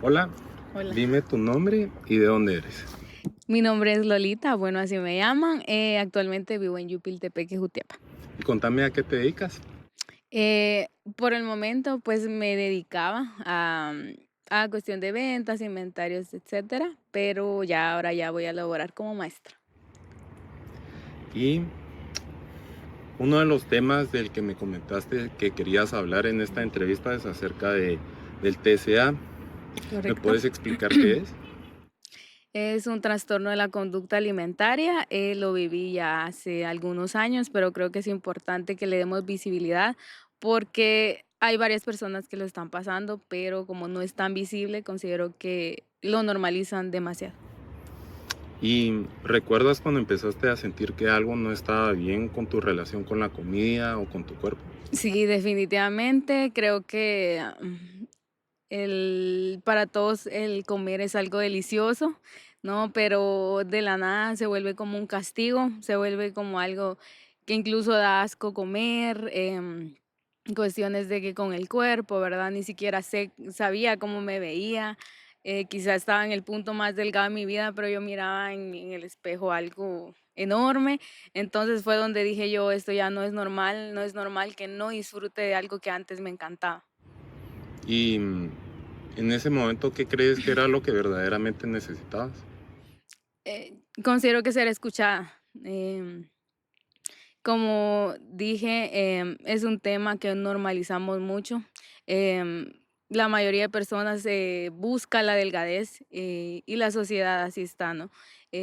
Hola, Hola, dime tu nombre y de dónde eres. mi nombre es Lolita, bueno, así me llaman. Actualmente vivo en Yupiltepeque, Jutiapa. Y contame a qué te dedicas. Eh, por el momento, pues me dedicaba a cuestión de ventas, inventarios, etcétera, pero ya ahora ya voy a laborar como maestra. Y uno de los temas del que me comentaste que querías hablar en esta entrevista es acerca del TCA. ¿Me Correcto. puedes explicar qué es? Es un trastorno de la conducta alimentaria. Lo viví ya hace algunos años, pero creo que es importante que le demos visibilidad porque hay varias personas que lo están pasando, pero como no es tan visible, considero que lo normalizan demasiado. ¿Y recuerdas cuando empezaste a sentir que algo no estaba bien con tu relación con la comida o con tu cuerpo? Sí, definitivamente creo que para todos el comer es algo delicioso, ¿no? Pero de la nada se vuelve como un castigo, se vuelve como algo que incluso da asco comer, cuestiones de que con el cuerpo, ¿verdad? Ni siquiera sabía cómo me veía, quizás estaba en el punto más delgado de mi vida, pero yo miraba en el espejo algo enorme, entonces fue donde dije yo, esto ya no es normal, no es normal que no disfrute de algo que antes me encantaba. Y en ese momento, ¿qué crees que era lo que verdaderamente necesitabas? Considero que ser escuchada. Como dije, es un tema que normalizamos mucho. Em, la mayoría de personas busca la delgadez y la sociedad así está, ¿no?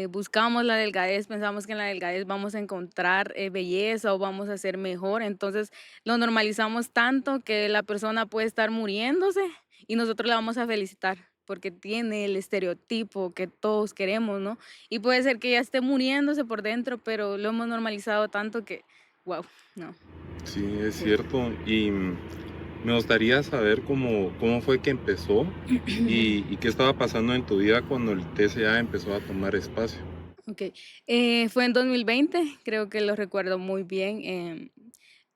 Buscamos la delgadez, pensamos que en la delgadez vamos a encontrar belleza o vamos a ser mejor, entonces lo normalizamos tanto que la persona puede estar muriéndose y nosotros la vamos a felicitar porque tiene el estereotipo que todos queremos, ¿no? Y puede ser que ya esté muriéndose por dentro, pero lo hemos normalizado tanto que, wow, no, Sí, es sí. cierto. Y me gustaría saber cómo fue que empezó y qué estaba pasando en tu vida cuando el TCA empezó a tomar espacio. Ok, fue en 2020, creo que lo recuerdo muy bien.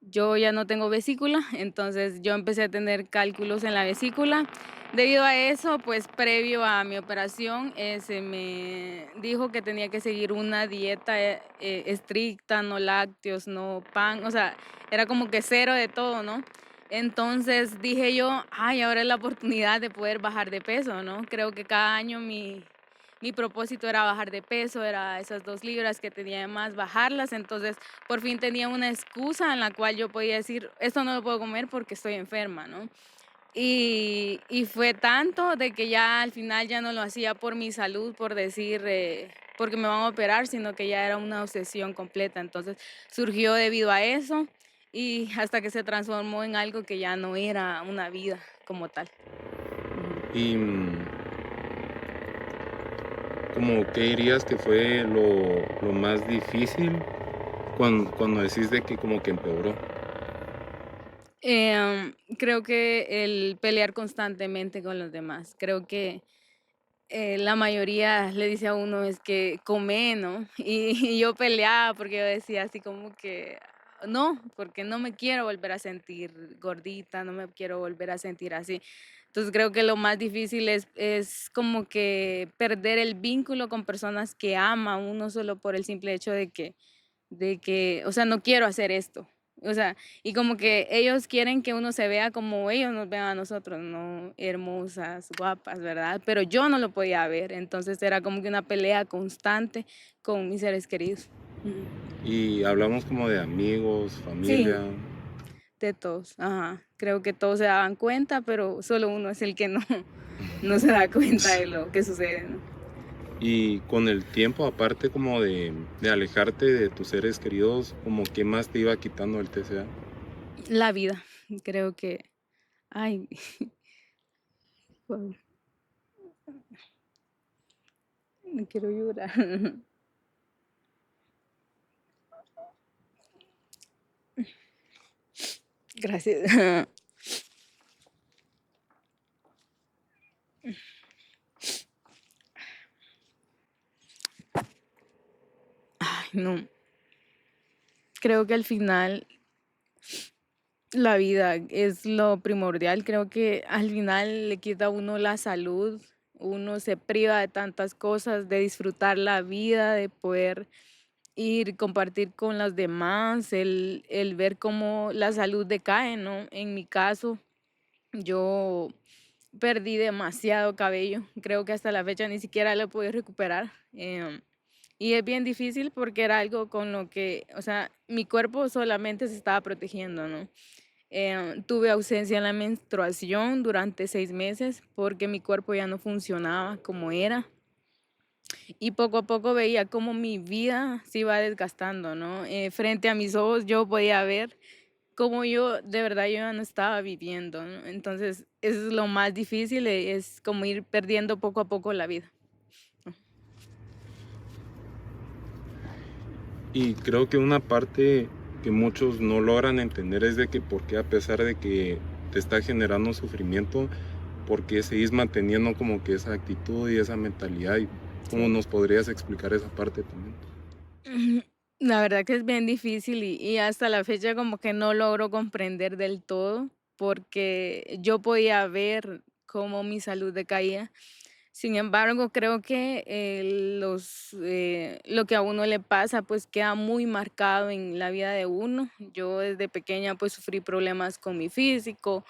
Yo ya no tengo vesícula, entonces yo empecé a tener cálculos en la vesícula. Debido a eso, pues previo a mi operación, se me dijo que tenía que seguir una dieta estricta, no lácteos, no pan, o sea, era como que cero de todo, ¿no? Entonces dije yo, ay, ahora es la oportunidad de poder bajar de peso, ¿no? Creo que cada año mi propósito era bajar de peso, era esas 2 libras que tenía de más, bajarlas. Entonces, por fin tenía una excusa en la cual yo podía decir, esto no lo puedo comer porque estoy enferma, ¿no? Y fue tanto de que ya al final ya no lo hacía por mi salud, por decir, porque me van a operar, sino que ya era una obsesión completa. Entonces, surgió debido a eso y hasta que se transformó en algo que ya no era una vida como tal. Ujú. Y como qué dirías que fue lo más difícil cuando decís de que como que empeoró. Creo que el pelear constantemente con los demás. Creo que la mayoría le dice a uno es que come, ¿no? Y yo peleaba porque yo decía así como que no, porque no me quiero volver a sentir gordita, no me quiero volver a sentir así. Entonces creo que lo más difícil es como que perder el vínculo con personas que ama a uno solo por el simple hecho de que, o sea, no quiero hacer esto. O sea, y como que ellos quieren que uno se vea como ellos nos ven a nosotros, ¿no? Hermosas, guapas, ¿verdad? Pero yo no lo podía ver, entonces era como que una pelea constante con mis seres queridos. Ujú. Y hablamos como de amigos, Sí, familia. de todos, ajá. Creo que todos se daban cuenta, pero solo uno es el que no, no se da cuenta de lo que sucede, ¿no? Y con el tiempo, aparte como de alejarte de tus seres queridos, como qué más te iba quitando el TCA. La vida, creo que, ay, guau, no quiero llorar. Gracias. Ay, no. Creo que al final La vida es lo primordial, creo que al final le quita a uno la salud, uno se priva de tantas cosas, de disfrutar la vida, de poder ir, compartir con los demás, el ver cómo la salud decae, ¿no? En mi caso, yo perdí demasiado cabello, creo que hasta la fecha ni siquiera lo he podido recuperar. Y es bien difícil porque era algo con lo que, o sea, mi cuerpo solamente se estaba protegiendo, ¿no? Tuve ausencia en la menstruación durante 6 meses porque mi cuerpo ya no funcionaba como era. Y poco a poco veía cómo mi vida se iba desgastando, ¿no? Frente a mis ojos yo podía ver cómo yo, de verdad, yo ya no estaba viviendo, ¿no? Entonces, eso es lo más difícil, es como ir perdiendo poco a poco la vida. Y creo que una parte que muchos no logran entender es de que por qué a pesar de que te está generando sufrimiento, por qué seguís manteniendo como que esa actitud y esa mentalidad. ¿Y cómo Sí. nos podrías explicar esa parte también? Ujú. La verdad que es bien difícil y hasta la fecha como que no logro comprender del todo, porque yo podía ver cómo mi salud decaía. Sin embargo, creo que lo que a uno le pasa pues queda muy marcado en la vida de uno. Yo desde pequeña pues sufrí problemas con mi físico,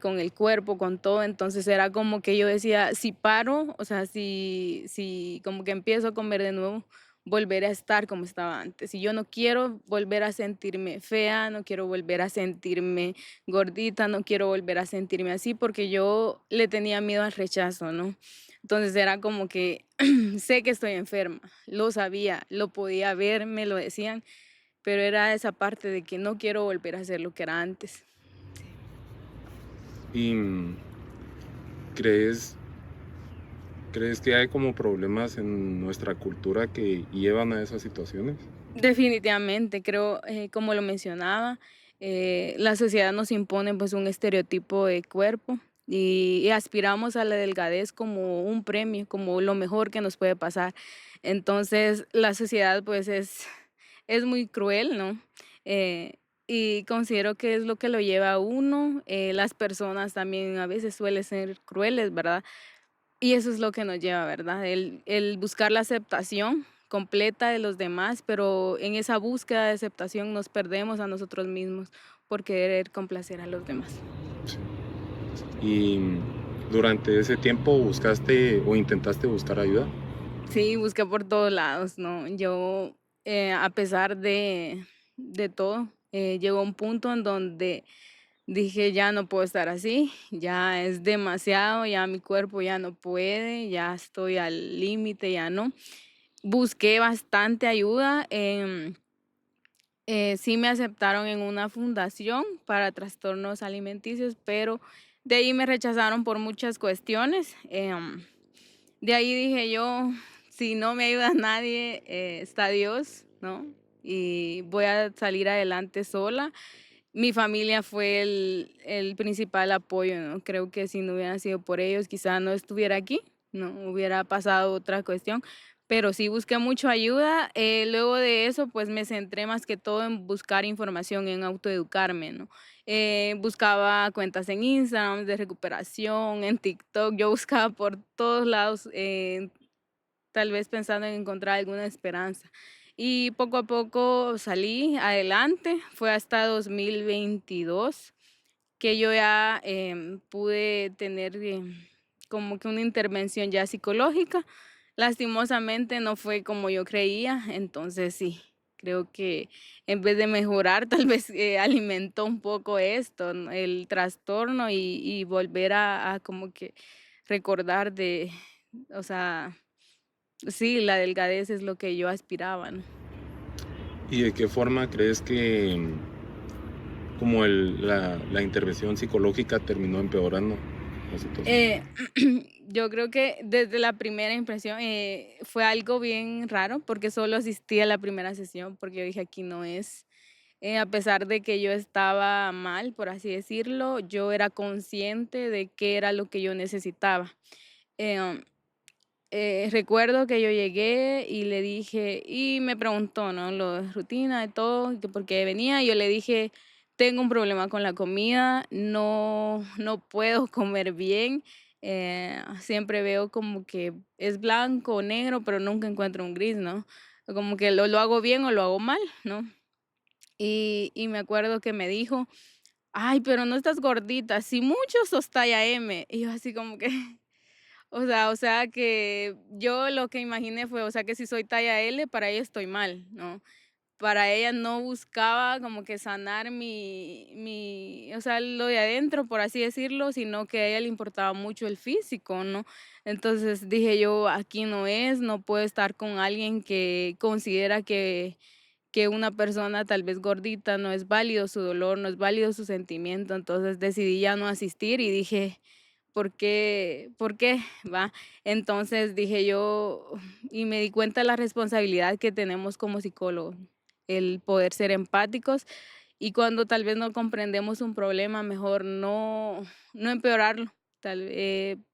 con el cuerpo, con todo. Entonces era como que yo decía, si paro, o sea, si como que empiezo a comer de nuevo, volver a estar como estaba antes. Y yo no quiero volver a sentirme fea, no quiero volver a sentirme gordita, no quiero volver a sentirme así porque yo le tenía miedo al rechazo, ¿no? Entonces era como que sé que estoy enferma, lo sabía, lo podía ver, me lo decían, pero era esa parte de que no quiero volver a ser lo que era antes. ¿Y crees, crees que hay como problemas en nuestra cultura que llevan a esas situaciones? Definitivamente, creo, como lo mencionaba, la sociedad nos impone pues un estereotipo de cuerpo y aspiramos a la delgadez como un premio, como lo mejor que nos puede pasar. Entonces, la sociedad pues es muy cruel, ¿no? Eh, y considero que es lo que lo lleva a uno. Las personas también a veces suelen ser crueles, ¿verdad? Y eso es lo que nos lleva, ¿verdad? El buscar la aceptación completa de los demás, pero en esa búsqueda de aceptación nos perdemos a nosotros mismos por querer complacer a los demás. Sí. ¿Y durante ese tiempo buscaste o intentaste buscar ayuda? Sí, busqué por todos lados, ¿no? Yo, a pesar de todo, llegó un punto en donde dije, ya no puedo estar así, ya es demasiado, ya mi cuerpo ya no puede, ya estoy al límite, ya no. Busqué bastante ayuda. Sí me aceptaron en una fundación para trastornos alimenticios, pero de ahí me rechazaron por muchas cuestiones. De ahí dije yo, si no me ayuda nadie, está Dios, ¿no? Y voy a salir adelante sola. Mi familia fue el principal apoyo, ¿no? Creo que si no hubiera sido por ellos, quizá no estuviera aquí, no hubiera pasado otra cuestión, pero sí busqué mucho ayuda. Luego de eso, pues me centré más que todo en buscar información, en autoeducarme, ¿no? Buscaba cuentas en Instagram de recuperación, en TikTok, yo buscaba por todos lados, tal vez pensando en encontrar alguna esperanza. Y poco a poco salí adelante, fue hasta 2022 que yo ya pude tener como que una intervención ya psicológica. Lastimosamente no fue como yo creía, entonces sí, creo que en vez de mejorar, tal vez alimentó un poco esto, ¿no? El trastorno y volver a como que recordar de, o sea, sí, la delgadez es lo que yo aspiraba, ¿no? ¿Y de qué forma crees que como la intervención psicológica terminó empeorando la situación? Yo creo que desde la primera impresión fue algo bien raro porque solo asistí a la primera sesión porque yo dije aquí no es. A pesar de que yo estaba mal, por así decirlo, yo era consciente de qué era lo que yo necesitaba. Em, Recuerdo que yo llegué y le dije, y me preguntó, ¿no? Lo de rutina, de todo, que por qué venía. Y yo le dije, tengo un problema con la comida, no puedo comer bien, siempre veo como que es blanco o negro, pero nunca encuentro un gris, ¿no? Como que lo hago bien o lo hago mal, ¿no? Y me acuerdo que me dijo: "Ay, pero no estás gordita, si mucho sos talla M". Y yo así como que, o sea que yo lo que imaginé fue, o sea, que si soy talla L, para ella estoy mal, ¿no? Para ella no buscaba como que sanar o sea, lo de adentro, por así decirlo, sino que a ella le importaba mucho el físico, ¿no? Entonces dije yo, aquí no es, no puedo estar con alguien que considera que una persona tal vez gordita no es válido su dolor, no es válido su sentimiento. Entonces decidí ya no asistir y dije, ¿por qué? ¿Por qué? ¿Va? Entonces dije yo, y me di cuenta de la responsabilidad que tenemos como psicólogos, el poder ser empáticos y cuando tal vez no comprendemos un problema, mejor no empeorarlo.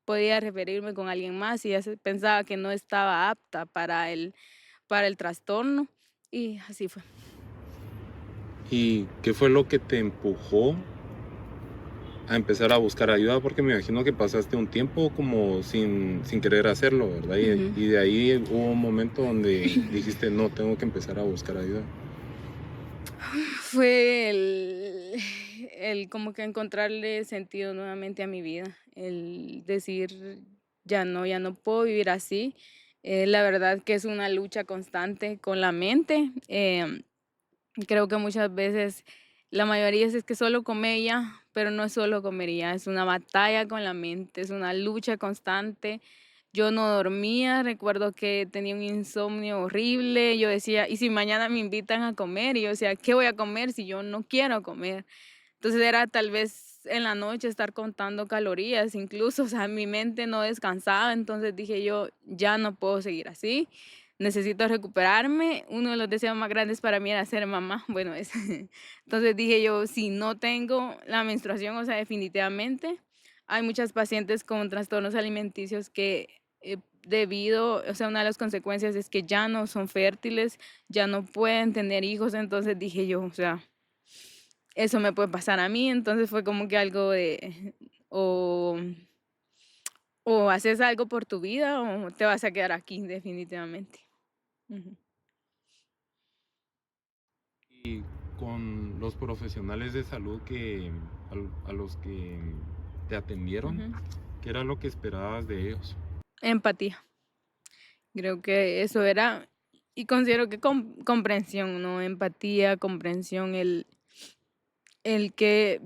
Podía referirme con alguien más y pensaba que no estaba apta para el trastorno y así fue. ¿Y qué fue lo que te empujó a empezar a buscar ayuda? Porque me imagino que pasaste un tiempo como sin querer hacerlo, ¿verdad? Ujú. Y de ahí hubo un momento donde dijiste, no, tengo que empezar a buscar ayuda. Fue el como que encontrarle sentido nuevamente a mi vida, el decir: ya no puedo vivir así". La verdad que es una lucha constante con la mente, creo que muchas veces, la mayoría es que solo come ya, pero no es solo comer y ya, es una batalla con la mente, es una lucha constante. Yo no dormía, recuerdo que tenía un insomnio horrible, yo decía: "¿Y si mañana me invitan a comer?". Y yo decía: "¿Qué voy a comer si yo no quiero comer?". Entonces era tal vez en la noche estar contando calorías, incluso, o sea, mi mente no descansaba, entonces dije yo: "Ya no puedo seguir así, necesito recuperarme". Uno de los deseos más grandes para mí era ser mamá, bueno, es entonces dije yo: "Si no tengo la menstruación, o sea, definitivamente". Hay muchas pacientes con trastornos alimenticios que, o sea, una de las consecuencias es que ya no son fértiles, ya no pueden tener hijos, entonces dije yo, o sea, eso me puede pasar a mí, entonces fue como que algo de o o haces algo por tu vida o te vas a quedar aquí definitivamente. Ujú, Y con los profesionales de salud a los que te atendieron, ujú. ¿qué era lo que esperabas de ellos? Empatía, creo que eso era y considero que comprensión, ¿no? Empatía, comprensión, el que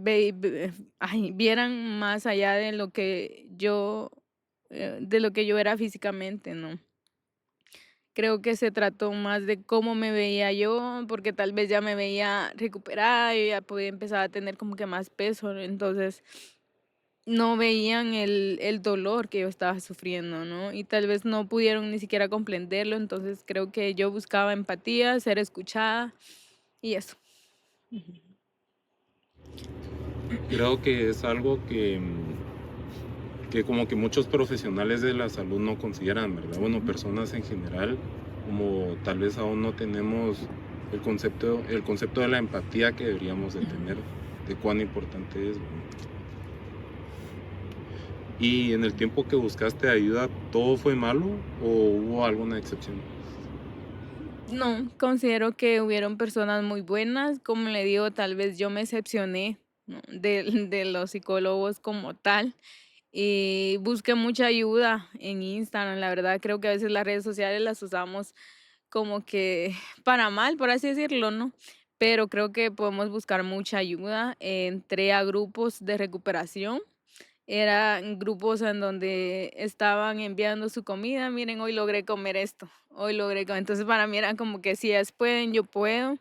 vieran más allá de lo que yo era físicamente, ¿no? Creo que se trató más de cómo me veía yo, porque tal vez ya me veía recuperada, y ya podía empezar a tener como que más peso, ¿no? Entonces no veían el dolor que yo estaba sufriendo, ¿no? Y tal vez no pudieron ni siquiera comprenderlo, entonces creo que yo buscaba empatía, ser escuchada y eso. Creo que es algo que como que muchos profesionales de la salud no consideran, ¿verdad? Bueno, Ujú. personas en general, como tal vez aún no tenemos el concepto de la empatía que deberíamos de tener, Ujú. de cuán importante es, ¿verdad? Y en el tiempo que buscaste ayuda, ¿todo fue malo o hubo alguna excepción? No, considero que hubieron personas muy buenas, como le digo, tal vez yo me decepcioné, ¿no? de los psicólogos como tal. Y busqué mucha ayuda en Instagram, la verdad creo que a veces las redes sociales las usamos como que para mal, por así decirlo, ¿no? Pero creo que podemos buscar mucha ayuda. Entré a grupos de recuperación, eran grupos en donde estaban enviando su comida, miren, hoy logré comer esto, hoy logré comer. Entonces para mí era como que si ellas pueden, yo puedo.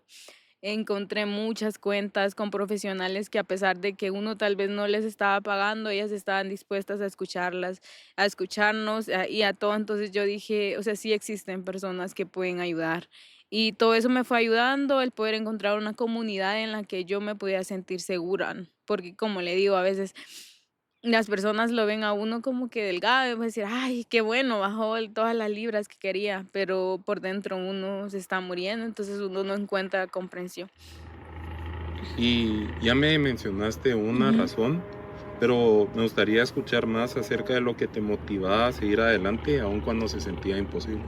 Encontré muchas cuentas con profesionales que a pesar de que uno tal vez no les estaba pagando, ellas estaban dispuestas a escucharlas, a escucharnos y a todo. Entonces yo dije, o sea, sí existen personas que pueden ayudar. Y todo eso me fue ayudando, el poder encontrar una comunidad en la que yo me podía sentir segura, ¿no? Porque como le digo, a veces las personas lo ven a uno como que delgado y van a decir, ay, qué bueno, bajó todas las libras que quería, pero por dentro uno se está muriendo, entonces uno no encuentra comprensión. Y ya me mencionaste una Ujú. razón, pero me gustaría escuchar más acerca de lo que te motivaba a seguir adelante, aun cuando se sentía imposible.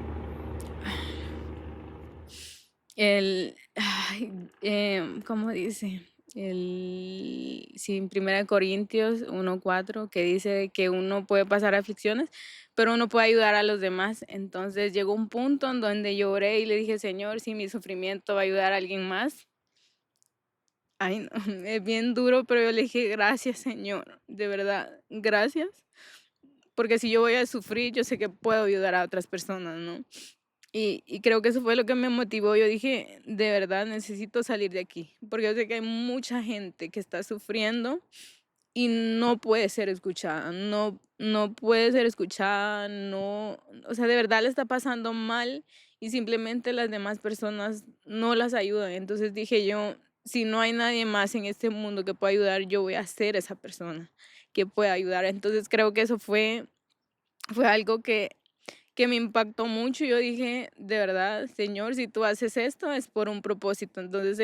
¿Cómo dice? Sí, en 1 Corintios 1:4, que dice que uno puede pasar aflicciones, pero uno puede ayudar a los demás. Entonces llegó un punto en donde lloré y le dije: "Señor, si mi sufrimiento va a ayudar a alguien más". Ay, no, es bien duro, pero yo le dije: "Gracias, Señor, de verdad, gracias". Porque si yo voy a sufrir, yo sé que puedo ayudar a otras personas, ¿no? Y creo que eso fue lo que me motivó. Yo dije: "De verdad necesito salir de aquí", porque yo sé que hay mucha gente que está sufriendo y no puede ser escuchada, no puede ser escuchada, no, o sea, de verdad le está pasando mal y simplemente las demás personas no las ayudan. Entonces dije yo: "Si no hay nadie más en este mundo que pueda ayudar, yo voy a ser esa persona que pueda ayudar". Entonces creo que eso fue algo que me impactó mucho. Yo dije: "De verdad, Señor, si tú haces esto es por un propósito". Entonces,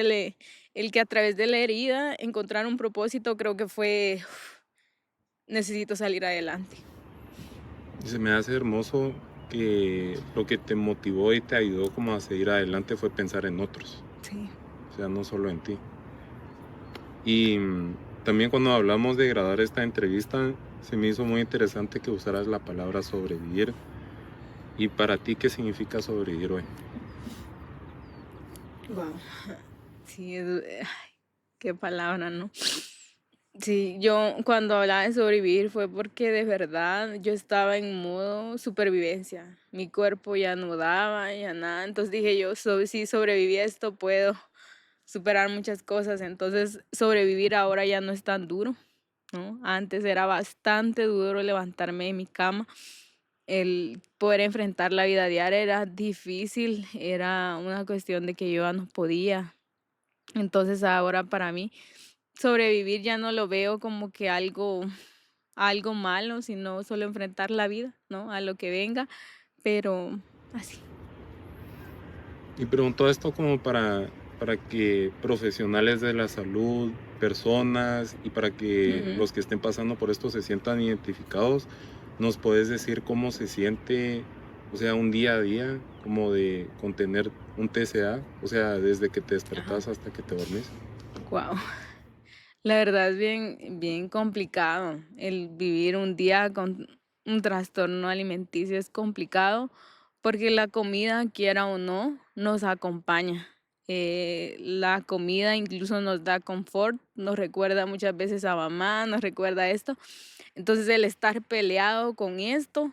el que a través de la herida encontrar un propósito, creo que fue, necesito salir adelante. Y se me hace hermoso que lo que te motivó y te ayudó como a seguir adelante fue pensar en otros, Sí. o sea, no solo en ti. Y también cuando hablamos de grabar esta entrevista, se me hizo muy interesante que usaras la palabra sobrevivir. ¿Y para ti qué significa sobrevivir hoy? Guau. Sí, ay, qué palabra, ¿no? Sí, yo cuando hablaba de sobrevivir fue porque de verdad yo estaba en modo supervivencia. Mi cuerpo ya no daba, ya nada. Entonces dije yo: Si sobreviví a esto, puedo superar muchas cosas". Entonces, sobrevivir ahora ya no es tan duro, ¿no? Antes era bastante duro levantarme de mi cama. El poder enfrentar la vida diaria era difícil, era una cuestión de que yo ya no podía. Entonces, ahora para mí sobrevivir ya no lo veo como que algo malo, sino solo enfrentar la vida, ¿no? A lo que venga, pero así. Y pregunto esto como para que profesionales de la salud, personas y para que Ujú. los que estén pasando por esto se sientan identificados, ¿nos puedes decir cómo se siente, o sea, un día a día, como de contener un TCA? O sea, desde que te Ajá. despertás hasta que te dormís. Guau. La verdad es bien complicado. El vivir un día con un trastorno alimenticio es complicado porque la comida, quiera o no, nos acompaña. La comida incluso nos da confort, nos recuerda muchas veces a mamá, nos recuerda esto. Entonces el estar peleado con esto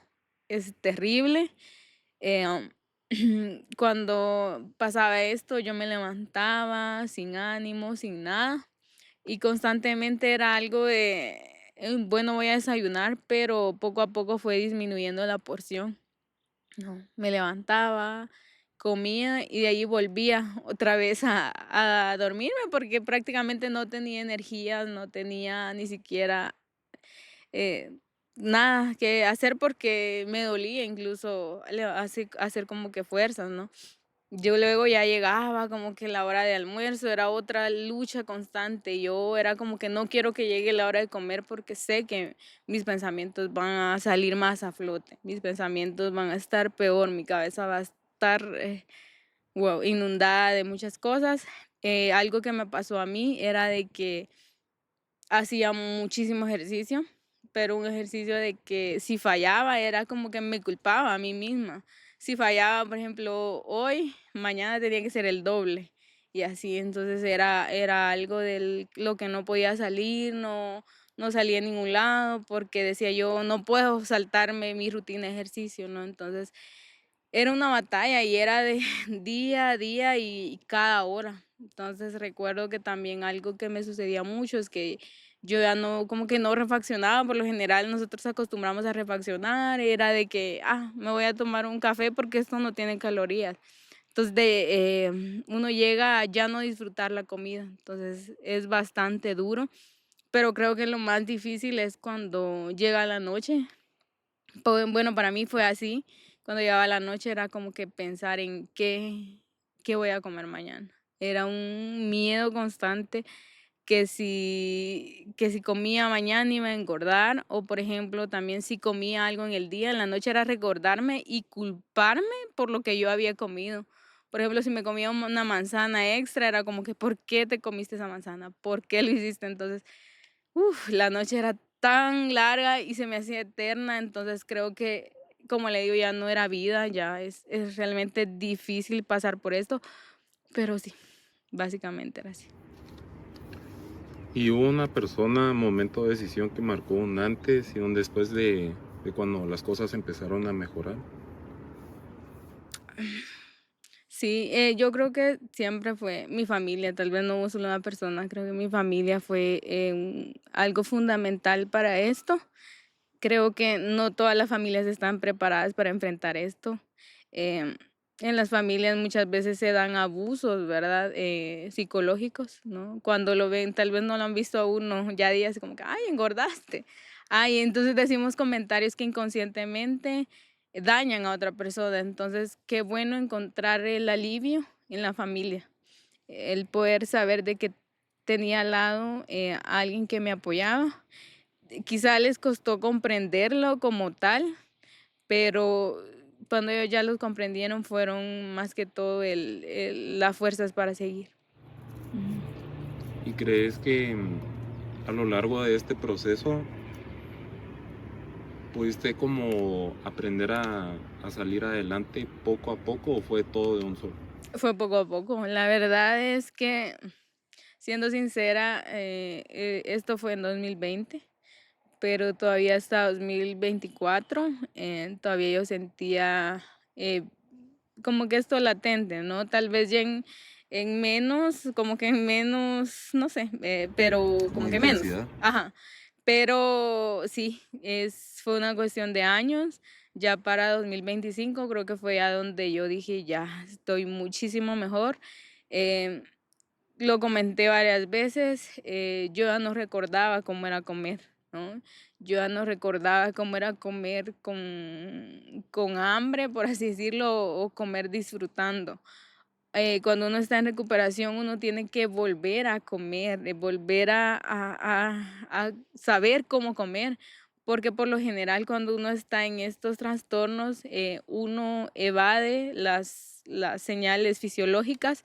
es terrible. Um, Cuando pasaba esto, yo me levantaba sin ánimo, sin nada y constantemente era algo de, bueno, voy a desayunar, pero poco a poco fue disminuyendo la porción. No, me levantaba, comía y de ahí volvía otra vez a dormirme porque prácticamente no tenía energías, no tenía ni siquiera eh, nada que hacer porque me dolía incluso hacer como que fuerzas, ¿no? Yo luego ya llegaba como que la hora de almuerzo era otra lucha constante. Yo era como que no quiero que llegue la hora de comer porque sé que mis pensamientos van a salir más a flote. Mis pensamientos van a estar peor, mi cabeza va a estar inundada de muchas cosas. Algo que me pasó a mí era de que hacía muchísimo ejercicio, pero un ejercicio de que si fallaba era como que me culpaba a mí misma. Si fallaba, por ejemplo, hoy, mañana tenía que ser el doble. Y así, entonces era algo de lo que no podía salir, no salía a ningún lado, porque decía yo, no puedo saltarme mi rutina de ejercicio, ¿no? Entonces, era una batalla y era de día a día y cada hora. Entonces recuerdo que también algo que me sucedía mucho es que yo ya no, como que no refaccionaba, por lo general nosotros acostumbramos a refaccionar, era de que, me voy a tomar un café porque esto no tiene calorías. Entonces uno llega a ya no disfrutar la comida, entonces es bastante duro, pero creo que lo más difícil es cuando llega la noche. Bueno, para mí fue así. Cuando llegaba la noche era como que pensar en qué voy a comer mañana. Era un miedo constante que si comía mañana iba a engordar, o por ejemplo, también si comía algo en el día, en la noche era recordarme y culparme por lo que yo había comido. Por ejemplo, si me comía una manzana extra, era como que, ¿por qué te comiste esa manzana? ¿Por qué lo hiciste? Entonces, la noche era tan larga y se me hacía eterna, entonces creo que, como le digo, ya no era vida, ya es realmente difícil pasar por esto, pero sí, básicamente era así. ¿Y hubo una persona, momento de decisión que marcó un antes y un después de cuando las cosas empezaron a mejorar? Sí, yo creo que siempre fue mi familia, tal vez no hubo solo una persona, creo que mi familia fue algo fundamental para esto. Creo que no todas las familias están preparadas para enfrentar esto. Em, en las familias muchas veces se dan abusos, ¿verdad? Psicológicos, ¿no? Cuando lo ven, tal vez no lo han visto a uno, ya días como que, ay, engordaste. Ay, entonces decimos comentarios que inconscientemente dañan a otra persona. Entonces, qué bueno encontrar el alivio en la familia, el poder saber de que tenía al lado a alguien que me apoyaba. Quizá les costó comprenderlo como tal, pero cuando ellos ya los comprendieron fueron más que todo las fuerzas para seguir. Ujú. ¿Y crees que a lo largo de este proceso pudiste como aprender a salir adelante poco a poco o fue todo de un solo? Fue poco a poco. La verdad es que, siendo sincera, esto fue en 2020, pero todavía hasta 2024, todavía yo sentía eh, como que esto latente, ¿no? Tal vez ya en menos, como que en menos, no sé, pero como Como que menos. intensidad. Ajá. Pero sí, fue una cuestión de años. Ya para 2025 creo que fue ya donde yo dije, ya estoy muchísimo mejor. Em, lo comenté varias veces, yo ya no recordaba cómo era comer, ¿no? Yo ya no recordaba cómo era comer con hambre, por así decirlo, o comer disfrutando. Cuando uno está en recuperación, uno tiene que volver a comer, volver a saber cómo comer, porque por lo general cuando uno está en estos trastornos, uno evade las señales fisiológicas.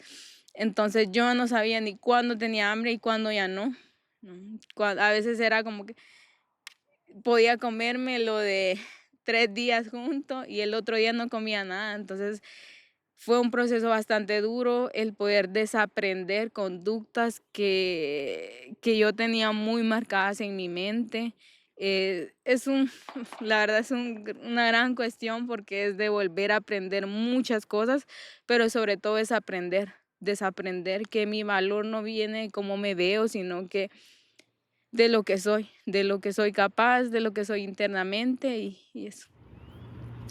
Entonces yo no sabía ni cuándo tenía hambre y cuándo ya no. ¿No? A veces era como que podía comerme lo de 3 días juntos y el otro día no comía nada. Entonces fue un proceso bastante duro el poder desaprender conductas que yo tenía muy marcadas en mi mente. La verdad es una gran cuestión porque es de volver a aprender muchas cosas, pero sobre todo es desaprender que mi valor no viene de cómo me veo, sino que de lo que soy capaz, de lo que soy internamente y eso.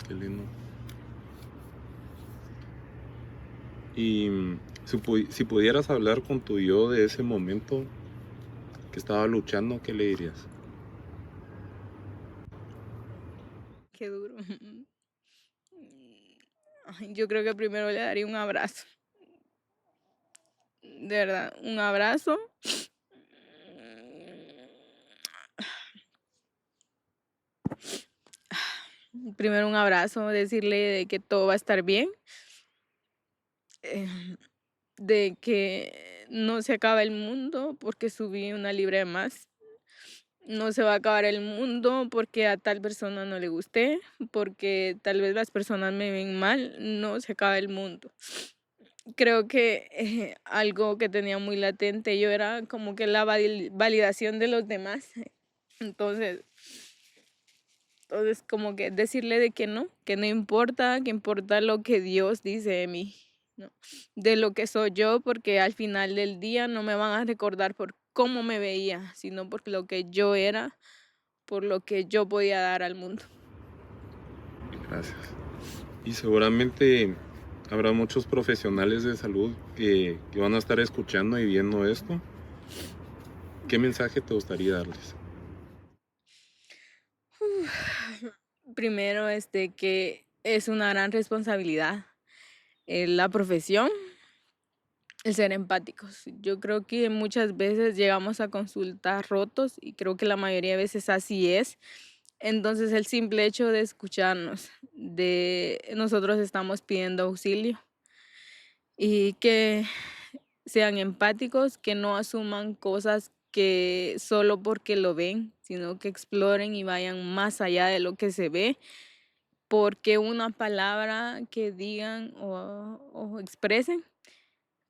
Qué lindo. Y si pudieras hablar con tu yo de ese momento que estaba luchando, ¿qué le dirías? Qué duro. Ay, yo creo que primero le daría un abrazo, de verdad, un abrazo. Primero un abrazo, decirle de que todo va a estar bien, eh, de que no se acaba el mundo porque subí una libra de más. No se va a acabar el mundo porque a tal persona no le guste, porque tal vez las personas me ven mal, no se acaba el mundo. Creo que algo que tenía muy latente yo era como que la validación de los demás. Entonces, entonces como que decirle de que no importa, que importa lo que Dios dice de mí, ¿no? De lo que soy yo, porque al final del día no me van a recordar por cómo me veía, sino por lo que yo era, por lo que yo podía dar al mundo. Gracias. Y seguramente habrá muchos profesionales de salud que van a estar escuchando y viendo esto. ¿Qué mensaje te gustaría darles? Primero, que es una gran responsabilidad. La profesión el ser empáticos. Yo creo que muchas veces llegamos a consultar rotos y creo que la mayoría de veces así es. Entonces el simple hecho de escucharnos, de nosotros estamos pidiendo auxilio y que sean empáticos, que no asuman cosas que solo porque lo ven, sino que exploren y vayan más allá de lo que se ve, porque una palabra que digan o expresen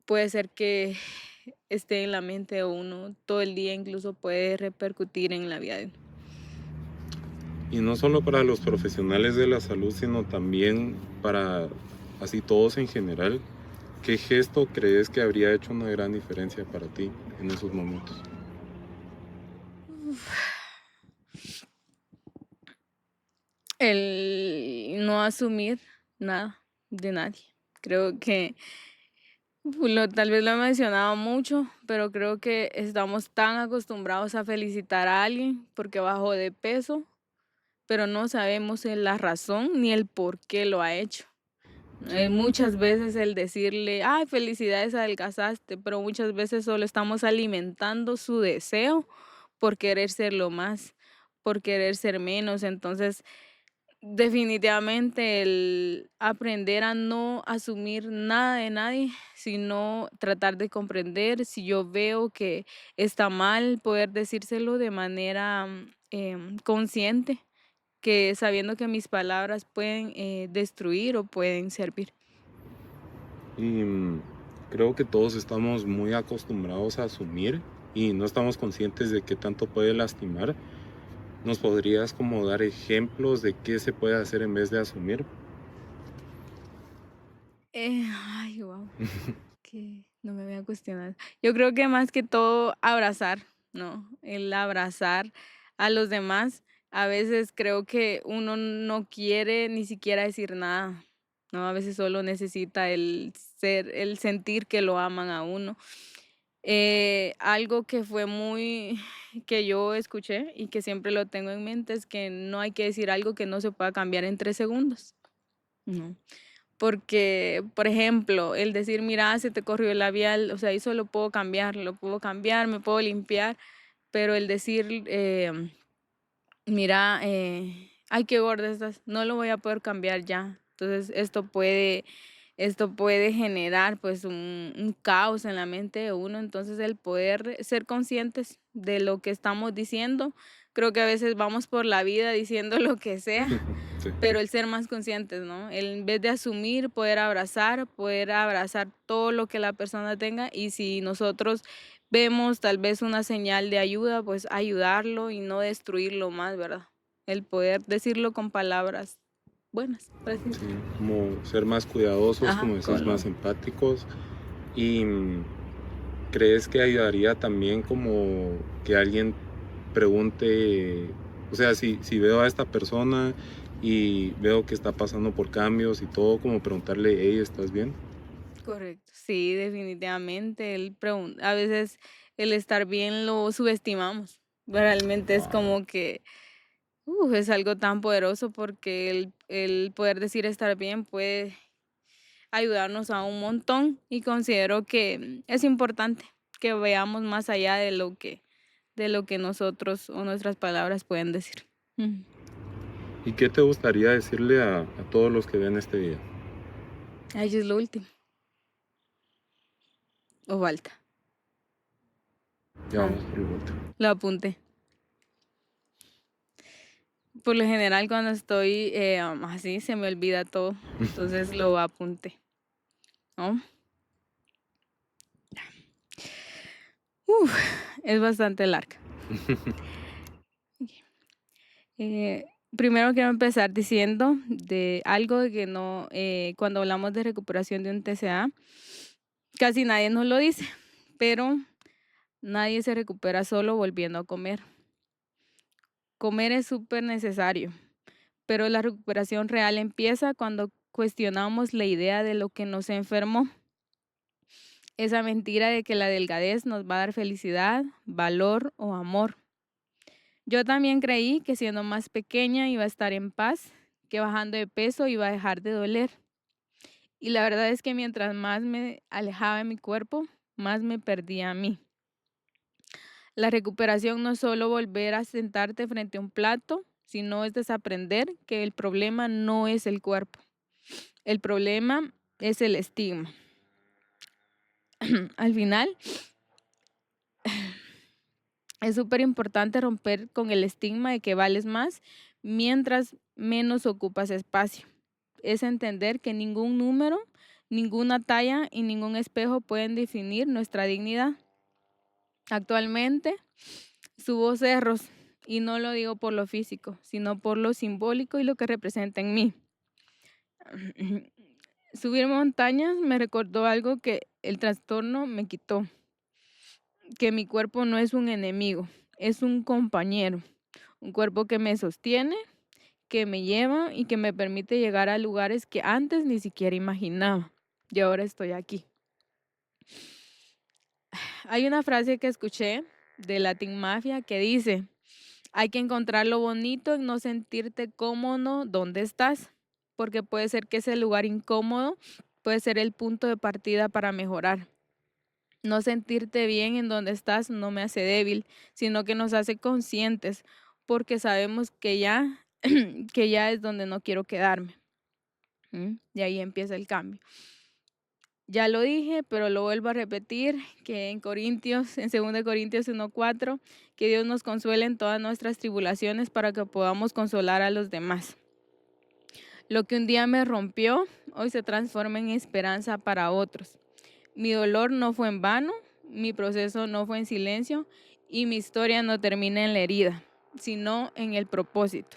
puede ser que esté en la mente de uno todo el día, incluso puede repercutir en la vida de uno. Y no solo para los profesionales de la salud, sino también para así todos en general. ¿Qué gesto crees que habría hecho una gran diferencia para ti en esos momentos? El no asumir nada de nadie. Creo que tal vez lo he mencionado mucho, pero creo que estamos tan acostumbrados a felicitar a alguien porque bajó de peso, pero no sabemos la razón ni el por qué lo ha hecho. Muchas veces el decirle, ay, felicidades, adelgazaste, pero muchas veces solo estamos alimentando su deseo por querer ser lo más, por querer ser menos. Entonces, definitivamente el aprender a no asumir nada de nadie, sino tratar de comprender si yo veo que está mal, poder decírselo de manera consciente, que sabiendo que mis palabras pueden destruir o pueden servir. Y creo que todos estamos muy acostumbrados a asumir y no estamos conscientes de qué tanto puede lastimar. ¿Nos podrías como dar ejemplos de qué se puede hacer en vez de asumir? Ay, wow, que no me había cuestionado. Yo creo que más que todo abrazar, ¿no? El abrazar a los demás. A veces creo que uno no quiere ni siquiera decir nada, ¿no? A veces solo necesita el sentir que lo aman a uno. Algo que fue muy, que yo escuché y que siempre lo tengo en mente es que no hay que decir algo que no se pueda cambiar en 3 segundos, ¿no? Porque, por ejemplo, el decir, mira, se te corrió el labial, o sea, eso lo puedo cambiar, me puedo limpiar, pero el decir, mira, ay, qué gorda estás, no lo voy a poder cambiar ya. Entonces, esto puede generar pues un caos en la mente de uno. Entonces, el poder ser conscientes de lo que estamos diciendo, creo que a veces vamos por la vida diciendo lo que sea, Sí. pero el ser más conscientes, ¿no? En vez de asumir, poder abrazar todo lo que la persona tenga y si nosotros vemos tal vez una señal de ayuda, pues ayudarlo y no destruirlo más, ¿verdad? El poder decirlo con palabras buenas, por así Sí, decirlo. como ser más cuidadosos, Ajá, como decís, con más lo empáticos. ¿Y crees que ayudaría también como que alguien pregunte, o sea, si veo a esta persona y veo que está pasando por cambios y todo, como preguntarle, hey, ¿estás bien? correcto. Sí, definitivamente. A veces el estar bien lo subestimamos. Realmente es Wow. como que es algo tan poderoso porque el poder decir estar bien puede ayudarnos a un montón y considero que es importante que veamos más allá de lo que nosotros o nuestras palabras pueden decir. Ujú. ¿Y qué te gustaría decirle a todos los que ven este video? Ay, es lo último. O falta. Ya Ah, vamos por el último. lo apunté. Por lo general, cuando estoy así, se me olvida todo. Entonces lo apunté, ¿no? Uf, es bastante larga. Eh, Primero quiero empezar diciendo de algo de que no, cuando hablamos de recuperación de un TCA, casi nadie nos lo dice, pero nadie se recupera solo volviendo a comer. Comer es súper necesario, pero la recuperación real empieza cuando cuestionamos la idea de lo que nos enfermó. Esa mentira de que la delgadez nos va a dar felicidad, valor o amor. Yo también creí que siendo más pequeña iba a estar en paz, que bajando de peso iba a dejar de doler. Y la verdad es que mientras más me alejaba de mi cuerpo, más me perdía a mí. La recuperación no es solo volver a sentarte frente a un plato, sino es desaprender que el problema no es el cuerpo. El problema es el estigma. Al final, es súper importante romper con el estigma de que vales más mientras menos ocupas espacio. Es entender que ningún número, ninguna talla y ningún espejo pueden definir nuestra dignidad. Actualmente subo cerros y no lo digo por lo físico, sino por lo simbólico y lo que representa en mí. Subir montañas me recordó algo que el trastorno me quitó, que mi cuerpo no es un enemigo, es un compañero, un cuerpo que me sostiene, que me lleva y que me permite llegar a lugares que antes ni siquiera imaginaba. Y ahora estoy aquí. Hay una frase que escuché de Latin Mafia que dice: hay que encontrar lo bonito en no sentirte cómodo donde estás, porque puede ser que ese lugar incómodo puede ser el punto de partida para mejorar. No sentirte bien en donde estás no me hace débil, sino que nos hace conscientes, porque sabemos que ya, que ya es donde no quiero quedarme. Y ahí empieza el cambio. Ya lo dije, pero lo vuelvo a repetir, que en 2 Corintios 1:4, que Dios nos consuele en todas nuestras tribulaciones para que podamos consolar a los demás. Lo que un día me rompió, hoy se transforma en esperanza para otros. Mi dolor no fue en vano, mi proceso no fue en silencio y mi historia no termina en la herida, sino en el propósito.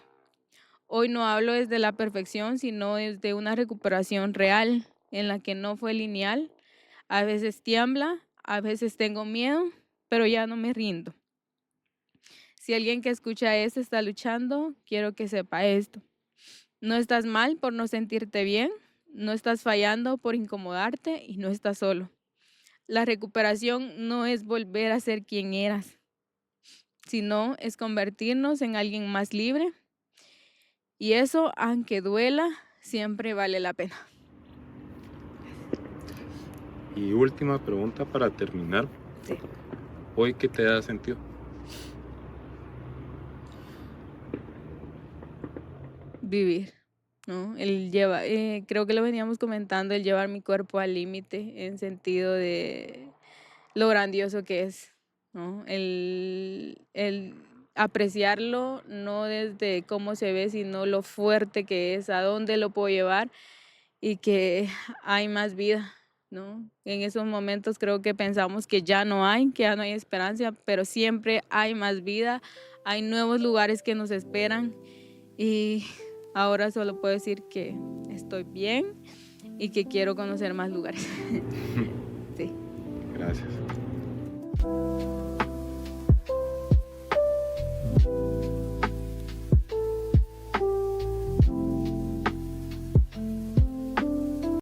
Hoy no hablo desde la perfección, sino desde una recuperación real, en la que no fue lineal. A veces tiembla, a veces tengo miedo, pero ya no me rindo. Si alguien que escucha esto está luchando, quiero que sepa esto. No estás mal por no sentirte bien, no estás fallando por incomodarte y no estás solo. La recuperación no es volver a ser quien eras, sino es convertirnos en alguien más libre. Y eso, aunque duela, siempre vale la pena. Y última pregunta para terminar. Sí. ¿Hoy qué te da sentido? Vivir, ¿no? Creo que lo veníamos comentando, el llevar mi cuerpo al límite en sentido de lo grandioso que es, ¿no? El apreciarlo no desde cómo se ve, sino lo fuerte que es, a dónde lo puedo llevar y que hay más vida, ¿no? En esos momentos creo que pensamos que ya no hay esperanza, pero siempre hay más vida, hay nuevos lugares que nos esperan y ahora solo puedo decir que estoy bien y que quiero conocer más lugares. Sí. Gracias.